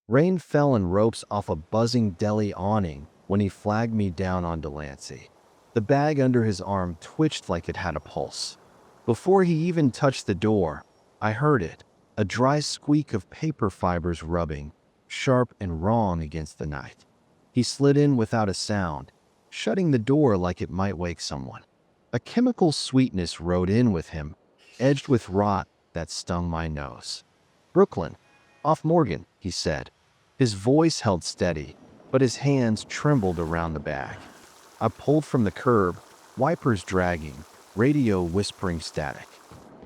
Rain fell in ropes off a buzzing deli awning when he flagged me down on Delancey. The bag under his arm twitched like it had a pulse. Before he even touched the door, I heard it, a dry squeak of paper fibers rubbing, sharp and wrong against the night. He slid in without a sound, shutting the door like it might wake someone. A chemical sweetness rode in with him, edged with rot that stung my nose. "Brooklyn, off Morgan," he said. His voice held steady, but his hands trembled around the bag. I pulled from the curb, wipers dragging, radio whispering static.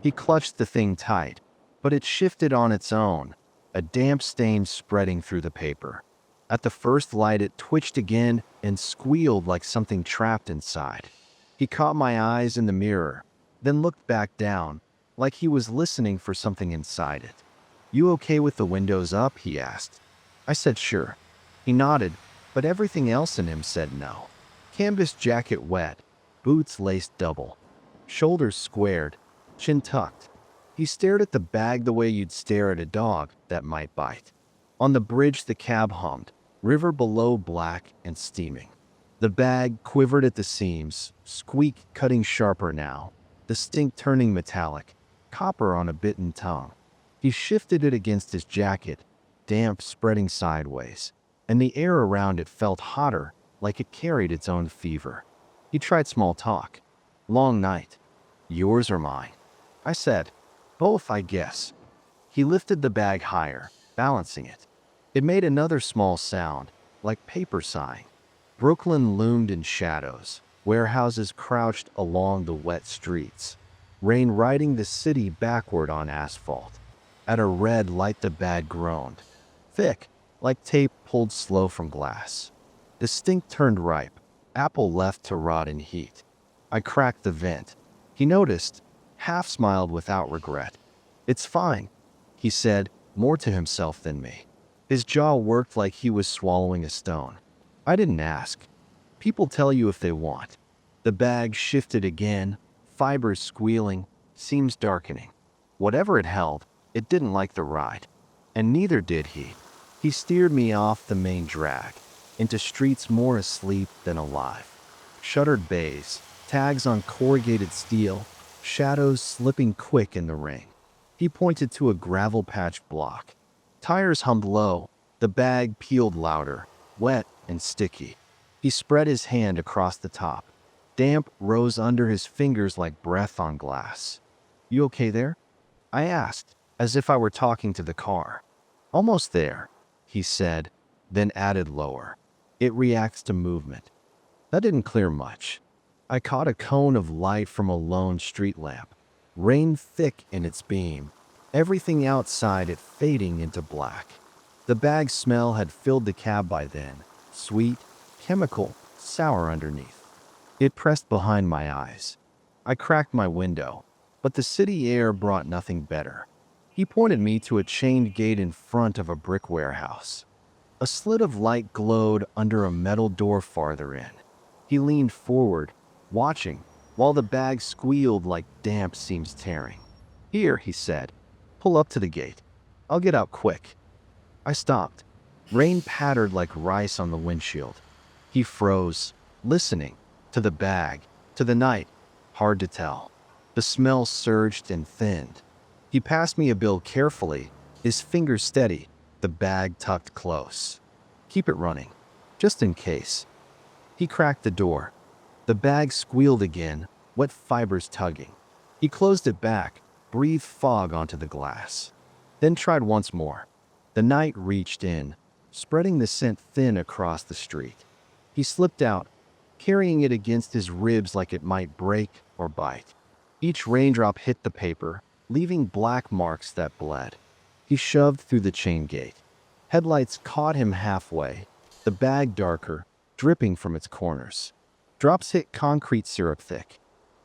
He clutched the thing tight, but it shifted on its own, a damp stain spreading through the paper. At the first light, it twitched again and squealed like something trapped inside. He caught my eyes in the mirror, then looked back down, like he was listening for something inside it. "You okay with the windows up?" he asked. I said sure. He nodded, but everything else in him said no. Canvas jacket wet, boots laced double, shoulders squared, chin tucked. He stared at the bag the way you'd stare at a dog that might bite. On the bridge the cab hummed, river below black and steaming. The bag quivered at the seams, squeak cutting sharper now, the stink turning metallic, copper on a bitten tongue. He shifted it against his jacket, damp spreading sideways, and the air around it felt hotter, like it carried its own fever. He tried small talk. "Long night. Yours or mine?" I said, "Both, I guess." He lifted the bag higher, balancing it. It made another small sound, like paper sighing. Brooklyn loomed in shadows, warehouses crouched along the wet streets, rain riding the city backward on asphalt. At a red light the bag groaned, thick, like tape pulled slow from glass. The stink turned ripe, apple left to rot in heat. I cracked the vent. He noticed, half smiled without regret. "It's fine," he said, more to himself than me. His jaw worked like he was swallowing a stone. I didn't ask. People tell you if they want. The bag shifted again, fibers squealing, seams darkening. Whatever it held, it didn't like the ride. And neither did he. He steered me off the main drag, into streets more asleep than alive. Shuttered bays, tags on corrugated steel, shadows slipping quick in the rain. He pointed to a gravel-patched block. Tires hummed low, the bag peeled louder, wet and sticky. He spread his hand across the top. Damp rose under his fingers like breath on glass. "You okay there?" I asked, as if I were talking to the car. "Almost there," he said, then added lower. "It reacts to movement." That didn't clear much. I caught a cone of light from a lone street lamp, rain thick in its beam, everything outside it fading into black. The bag's smell had filled the cab by then, sweet, chemical, sour underneath. It pressed behind my eyes. I cracked my window, but the city air brought nothing better. He pointed me to a chained gate in front of a brick warehouse. A slit of light glowed under a metal door farther in. He leaned forward, watching, while the bag squealed like damp seams tearing. "Here," he said, "pull up to the gate. I'll get out quick." I stopped. Rain pattered like rice on the windshield. He froze, listening, to the bag, to the night, hard to tell. The smell surged and thinned. He passed me a bill carefully, his fingers steady, the bag tucked close. "Keep it running, just in case." He cracked the door. The bag squealed again, wet fibers tugging. He closed it back, breathed fog onto the glass. Then tried once more. The night reached in, spreading the scent thin across the street. He slipped out, carrying it against his ribs like it might break or bite. Each raindrop hit the paper, leaving black marks that bled. He shoved through the chain gate. Headlights caught him halfway, the bag darker, dripping from its corners. Drops hit concrete syrup thick.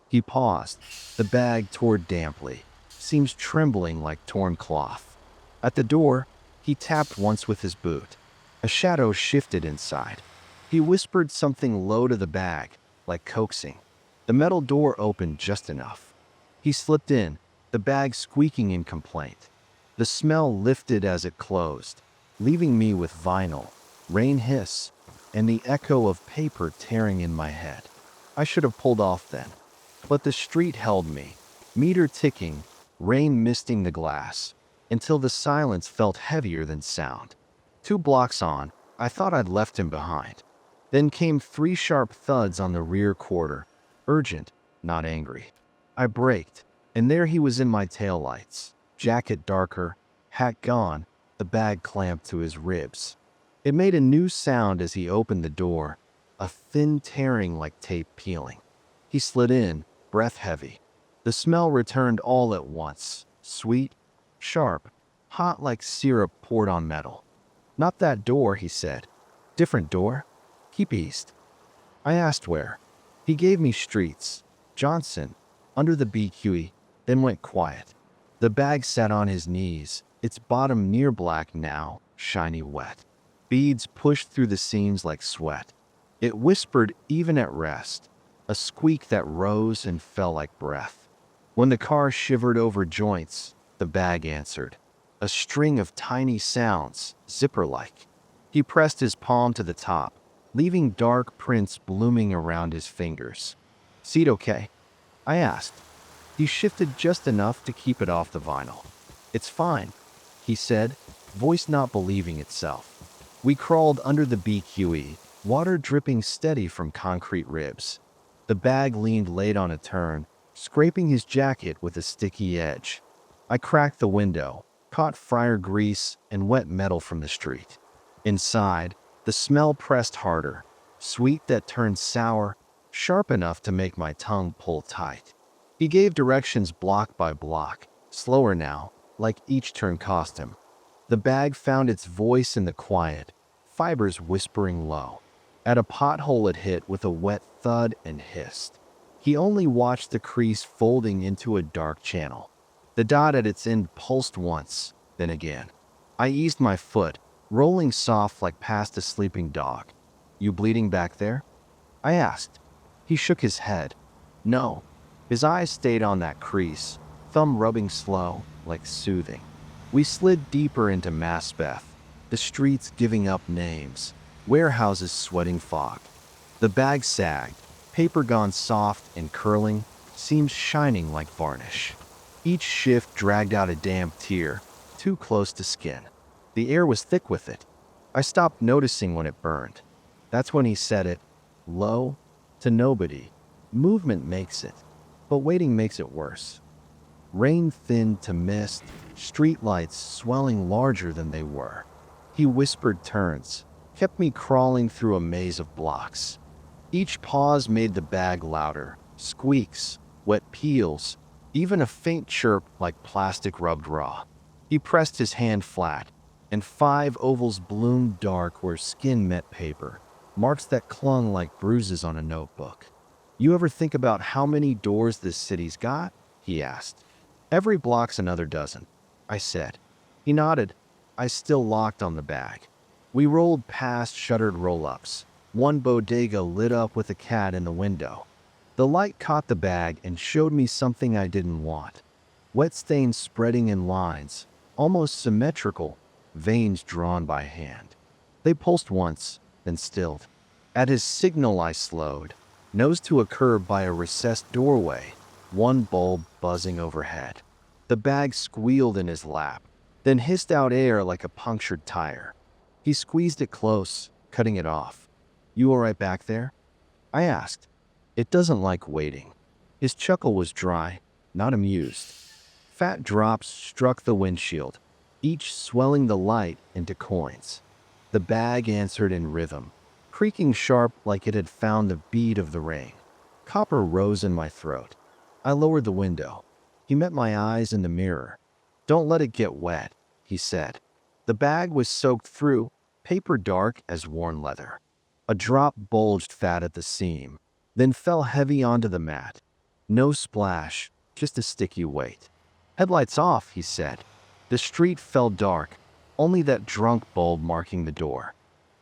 He paused. The bag tore damply, seams trembling like torn cloth. At the door, he tapped once with his boot. A shadow shifted inside. He whispered something low to the bag, like coaxing. The metal door opened just enough. He slipped in, the bag squeaking in complaint. The smell lifted as it closed, leaving me with vinyl, rain hiss, and the echo of paper tearing in my head. I should have pulled off then. But the street held me, meter ticking, rain misting the glass, until the silence felt heavier than sound. 2 blocks on, I thought I'd left him behind. Then came 3 sharp thuds on the rear quarter, urgent, not angry. I braked, and there he was in my taillights, jacket darker, hat gone, the bag clamped to his ribs. It made a new sound as he opened the door, a thin tearing like tape peeling. He slid in, breath heavy. The smell returned all at once, sweet, sharp, hot like syrup poured on metal. "Not that door," he said. "Different door. Keep east." I asked where. He gave me streets. Johnson, under the BQE, then went quiet. The bag sat on his knees, its bottom near black now, shiny wet. Beads pushed through the seams like sweat. It whispered even at rest, a squeak that rose and fell like breath. When the car shivered over joints, the bag answered. A string of tiny sounds, zipper-like. He pressed his palm to the top, leaving dark prints blooming around his fingers. "Seat okay?" I asked. He shifted just enough to keep it off the vinyl. "It's fine," he said, voice not believing itself. We crawled under the BQE, water dripping steady from concrete ribs. The bag leaned late on a turn, scraping his jacket with a sticky edge. I cracked the window, caught fryer grease and wet metal from the street. Inside, the smell pressed harder, sweet that turned sour, sharp enough to make my tongue pull tight. He gave directions block by block, slower now, like each turn cost him. The bag found its voice in the quiet, fibers whispering low. At a pothole it hit with a wet thud and hissed. He only watched the crease folding into a dark channel. The dot at its end pulsed once, then again. I eased my foot, rolling soft like past a sleeping dog. "You bleeding back there?" I asked. He shook his head. "No." His eyes stayed on that crease, thumb rubbing slow, like soothing. We slid deeper into Maspeth, the streets giving up names, warehouses sweating fog. The bag sagged, paper gone soft and curling, seams shining like varnish. Each shift dragged out a damp tear, too close to skin. The air was thick with it. I stopped noticing when it burned. That's when he said it, low, to nobody. "Movement makes it, but waiting makes it worse." Rain thinned to mist, streetlights swelling larger than they were. He whispered turns, kept me crawling through a maze of blocks. Each pause made the bag louder, squeaks, wet peels, even a faint chirp like plastic rubbed raw. He pressed his hand flat, and 5 ovals bloomed dark where skin met paper, marks that clung like bruises on a notebook. "You ever think about how many doors this city's got?" he asked. "Every block's another dozen," I said. He nodded, eyes still locked on the bag. We rolled past shuttered roll-ups, one bodega lit up with a cat in the window. The light caught the bag and showed me something I didn't want. Wet stains spreading in lines, almost symmetrical, veins drawn by hand. They pulsed once, then stilled. At his signal I slowed, nose to a curb by a recessed doorway, one bulb buzzing overhead. The bag squealed in his lap, then hissed out air like a punctured tire. He squeezed it close, cutting it off. "You all right back there?" I asked. It doesn't like waiting. His chuckle was dry, not amused. Fat drops struck the windshield, each swelling the light into coins. The bag answered in rhythm, creaking sharp like it had found the beat of the rain. Copper rose in my throat. I lowered the window. He met my eyes in the mirror. "Don't let it get wet," he said. The bag was soaked through, paper dark as worn leather. A drop bulged fat at the seam, then fell heavy onto the mat. No splash, just a sticky weight. "Headlights off," he said. The street fell dark, only that drunk bulb marking the door.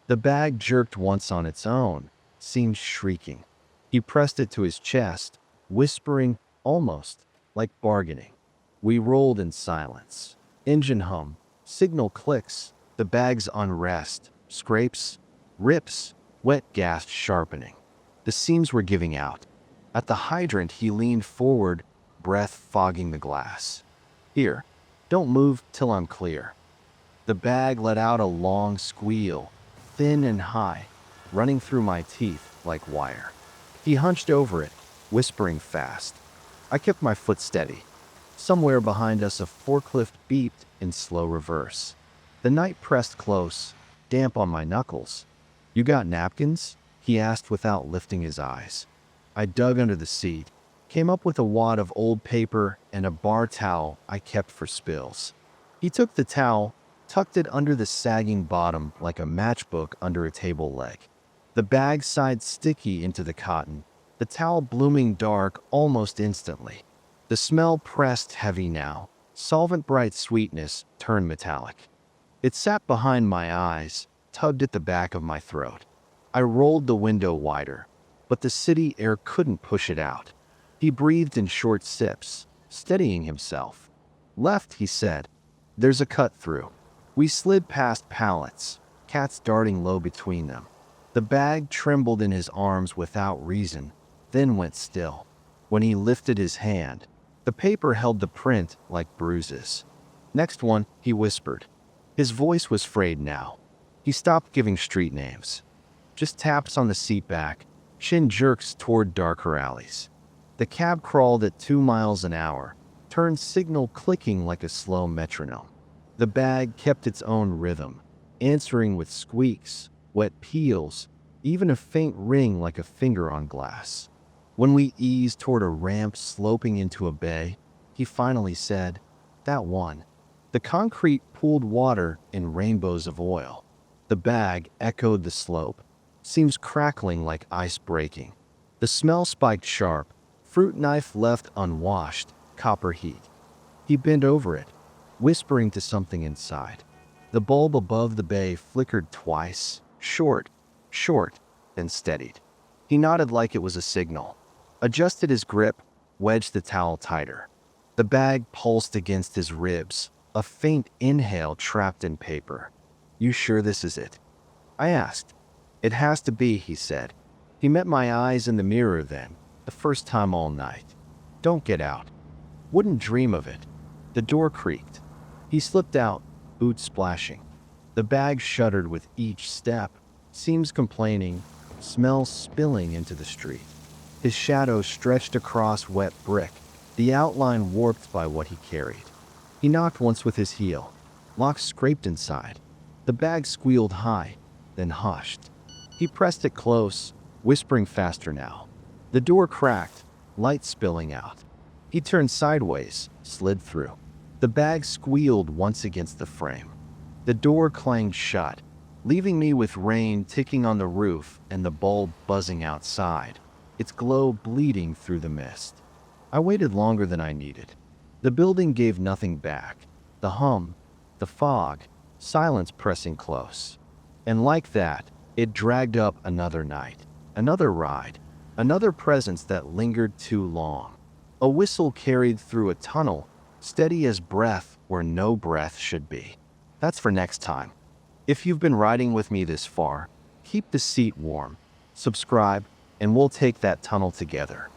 The bag jerked once on its own, seemed shrieking. He pressed it to his chest, whispering, almost, like bargaining. We rolled in silence. Engine hum, signal clicks, The bag's unrest, scrapes, rips, wet gas sharpening. The seams were giving out. At the hydrant, he leaned forward, breath fogging the glass. Here, don't move till I'm clear. The bag let out a long squeal, thin and high, running through my teeth like wire. He hunched over it, whispering fast. I kept my foot steady. Somewhere behind us, a forklift beeped in slow reverse. The night pressed close, damp on my knuckles. You got napkins? He asked without lifting his eyes. I dug under the seat, came up with a wad of old paper and a bar towel I kept for spills. He took the towel, tucked it under the sagging bottom like a matchbook under a table leg. The bag sighed sticky into the cotton, the towel blooming dark almost instantly. The smell pressed heavy now. Solvent bright sweetness turned metallic. It sat behind my eyes, tugged at the back of my throat. I rolled the window wider, but the city air couldn't push it out. He breathed in short sips, steadying himself. Left, he said. There's a cut through. We slid past pallets, cats darting low between them. The bag trembled in his arms without reason, then went still. When he lifted his hand, the paper held the print like bruises. Next one, he whispered. His voice was frayed now. He stopped giving street names. Just taps on the seat back, chin jerks toward darker alleys. The cab crawled at 2 miles an hour, turned signal clicking like a slow metronome. The bag kept its own rhythm, answering with squeaks, wet peels, even a faint ring like a finger on glass. When we eased toward a ramp sloping into a bay, he finally said, That one. The concrete pooled water in rainbows of oil. The bag echoed the slope, seams crackling like ice breaking. The smell spiked sharp, fruit knife left unwashed, copper heat. He bent over it, whispering to something inside. The bulb above the bay flickered twice, short, then steadied. He nodded like it was a signal, adjusted his grip, wedged the towel tighter. The bag pulsed against his ribs, a faint inhale trapped in paper. You sure this is it? I asked. It has to be, he said. He met my eyes in the mirror then, the first time all night. Don't get out. Wouldn't dream of it. The door creaked. He slipped out, boots splashing. The bag shuddered with each step, seams complaining, smells spilling into the street. His shadow stretched across wet brick, the outline warped by what he carried. He knocked once with his heel. Locks scraped inside. The bag squealed high, then hushed. He pressed it close, whispering faster now. The door cracked, light spilling out. He turned sideways, slid through. The bag squealed once against the frame. The door clanged shut, leaving me with rain ticking on the roof and the bulb buzzing outside, its glow bleeding through the mist. I waited longer than I needed. The building gave nothing back. The hum, the fog, silence pressing close. And like that, it dragged up another night, another ride, another presence that lingered too long. A whistle carried through a tunnel, steady as breath where no breath should be. That's for next time. If you've been riding with me this far, keep the seat warm, subscribe, and we'll take that tunnel together.